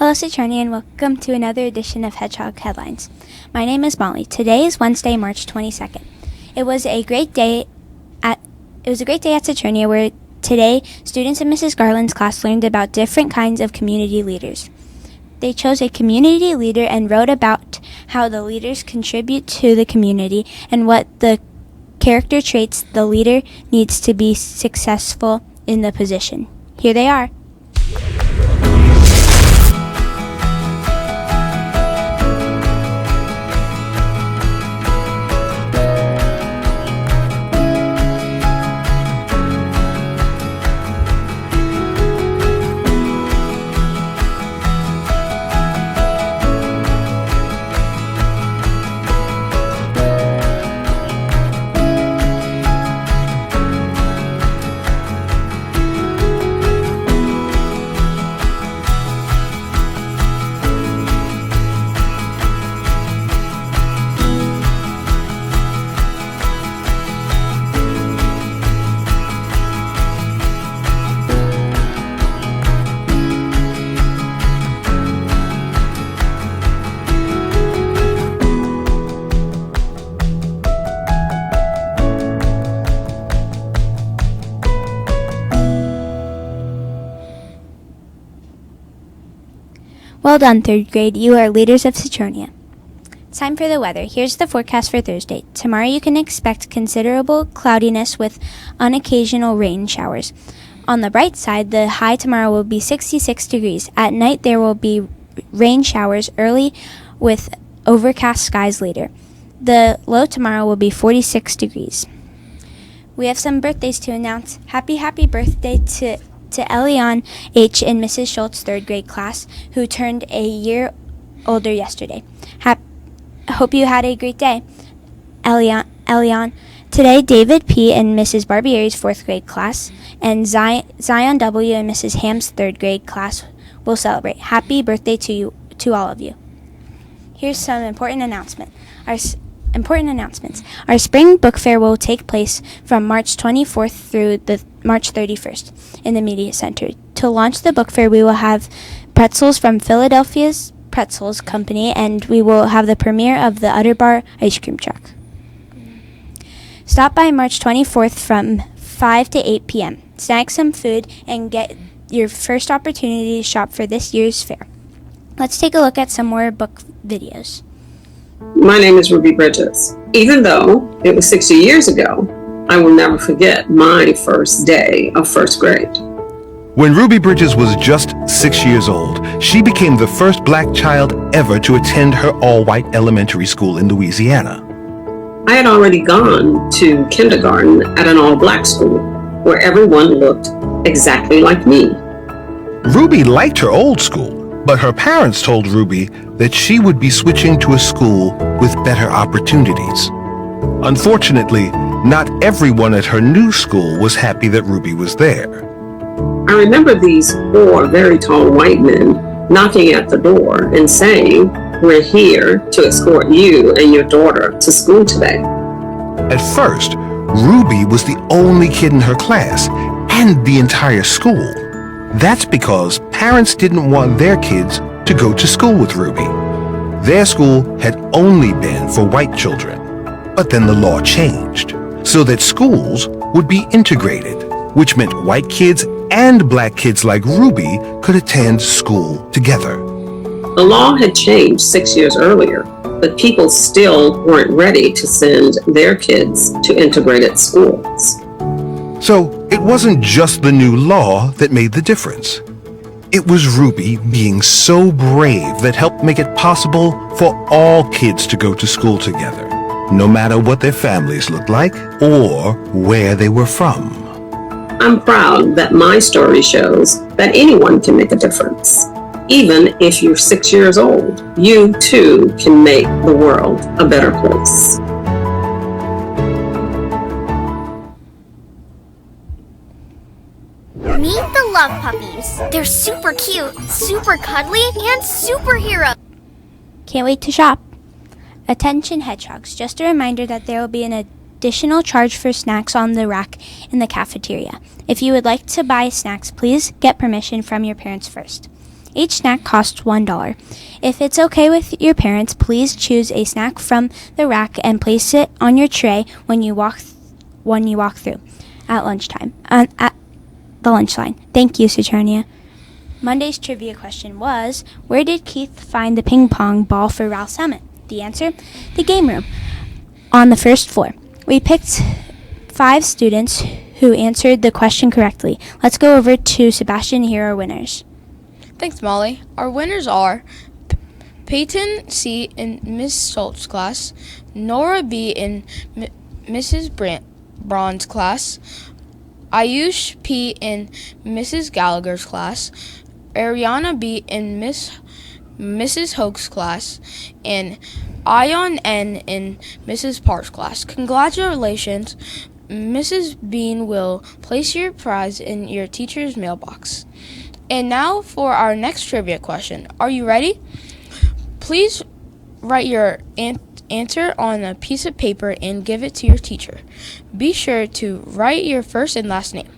Hello, Saturnia, and welcome to another edition of Hedgehog Headlines. My name is Molly. Today is Wednesday, March 22nd. It was a great day at Saturnia, where today students in Mrs. Garland's class learned about different kinds of community leaders. They chose a community leader and wrote about how the leaders contribute to the community and what the character traits the leader needs to be successful in the position. Here they are. Well done, third grade. You are leaders of Saturnia. Time for the weather. Here's the forecast for Thursday. Tomorrow you can expect considerable cloudiness with unoccasional rain showers. On the bright side, the high tomorrow will be 66 degrees. At night there will be rain showers early with overcast skies later. The low tomorrow will be 46 degrees. We have some birthdays to announce. Happy birthday to Elion H. in Mrs. Schultz's third grade class, who turned a year older yesterday. Hope you had a great day, Elion. Today, David P. in Mrs. Barbier's fourth grade class and Zion W. in Mrs. Ham's third grade class will celebrate. Happy birthday to all of you. Here's some important announcements. Our spring book fair will take place from March 24th through the March 31st in the Media Center. To launch the book fair, we will have pretzels from Philadelphia's Pretzels Company, and we will have the premiere of the Utterbar ice cream truck. Stop by March 24th from 5 to 8 p.m. Snag some food and get your first opportunity to shop for this year's fair. Let's take a look at some more book videos. My name is Ruby Bridges. Even though it was 60 years ago, I will never forget my first day of first grade. When Ruby Bridges was just 6 years old, she became the first black child ever to attend her all-white elementary school in Louisiana. I had already gone to kindergarten at an all-black school where everyone looked exactly like me. Ruby liked her old school, but her parents told Ruby that she would be switching to a school with better opportunities. Unfortunately, not everyone at her new school was happy that Ruby was there. I remember these 4 very tall white men knocking at the door and saying, "We're here to escort you and your daughter to school today." At first, Ruby was the only kid in her class and the entire school. That's because parents didn't want their kids to go to school with Ruby. Their school had only been for white children. But then the law changed so that schools would be integrated, which meant white kids and black kids like Ruby could attend school together. The law had changed 6 years earlier, but people still weren't ready to send their kids to integrated schools. So it wasn't just the new law that made the difference. It was Ruby being so brave that helped make it possible for all kids to go to school together, no matter what their families looked like or where they were from. I'm proud that my story shows that anyone can make a difference. Even if you're 6 years old, you too can make the world a better place. Meet the Love Puppies. They're super cute, super cuddly, and superhero. Can't wait to shop. Attention hedgehogs, just a reminder that there will be an additional charge for snacks on the rack in the cafeteria. If you would like to buy snacks, please get permission from your parents first. Each snack costs $1. If it's okay with your parents, please choose a snack from the rack and place it on your tray when you walk through at lunchtime at the lunch line. Thank you, Saturnia. Monday's trivia question was, where did Keith find the ping pong ball for Ralph Summit? The answer, the game room on the first floor. We picked 5 students who answered the question correctly. Let's go over to Sebastian to hear our winners. Thanks, Molly. Our winners are Peyton C. in Miss Schultz's class, Nora B. in Mrs. Braun's class, Ayush P. in Mrs. Gallagher's class, Ariana B. in Mrs. Hoke's class, and Ion N. in Mrs. Park's class. Congratulations. Mrs. Bean will place your prize in your teacher's mailbox. And now for our next trivia question. Are you ready? Please write your answer on a piece of paper and give it to your teacher. Be sure to write your first and last name.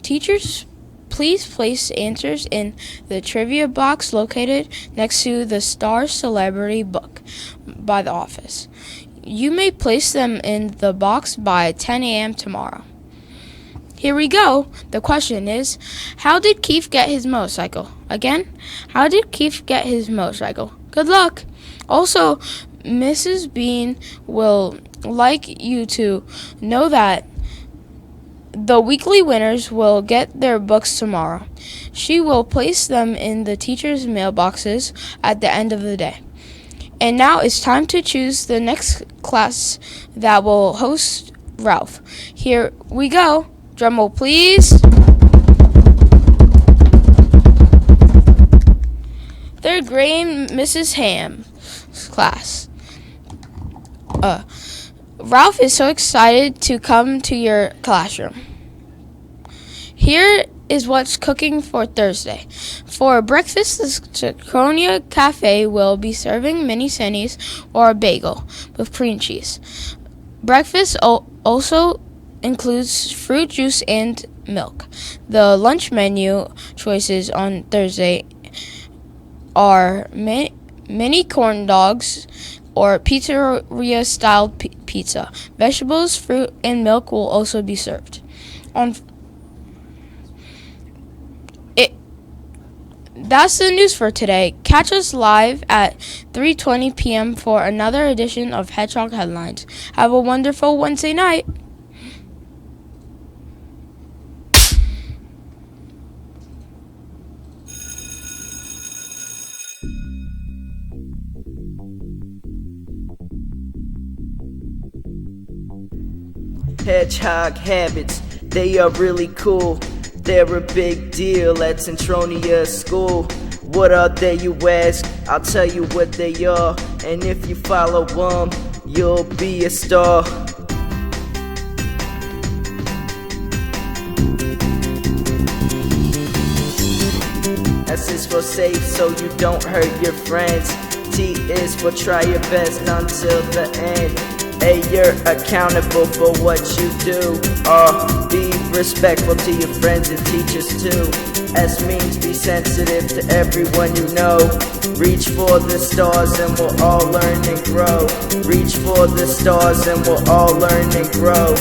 Teachers, please place answers in the trivia box located next to the Star Celebrity book by the office. You may place them in the box by 10 a.m. tomorrow. Here we go. The question is, how did Keith get his motorcycle? Again, how did Keith get his motorcycle? Good luck. Also, Mrs. Bean will like you to know that the weekly winners will get their books tomorrow. She will place them in the teacher's mailboxes at the end of the day. And now it's time to choose the next class that will host Ralph. Here we go. Drum roll, please. Third grade, Mrs. Ham's class. Ralph is so excited to come to your classroom. Here is what's cooking for Thursday. For breakfast, the Saturnia Cafe will be serving mini sannies or a bagel with cream cheese. Breakfast also includes fruit juice and milk. The lunch menu choices on Thursday are mini corn dogs or pizzeria-style pizza. Vegetables, fruit, and milk will also be served. That's the news for today. Catch us live at 3:20 p.m. for another edition of Hedgehog Headlines. Have a wonderful Wednesday night. Hedgehog habits, they are really cool. They're a big deal at Centronia School. What are they, you ask? I'll tell you what they are. And if you follow them, you'll be a star. S is for safe, so you don't hurt your friends. T is for try your best until the end. A, you're accountable for what you do. Be respectful to your friends and teachers too. S means be sensitive to everyone you know. Reach for the stars and we'll all learn and grow. Reach for the stars and we'll all learn and grow.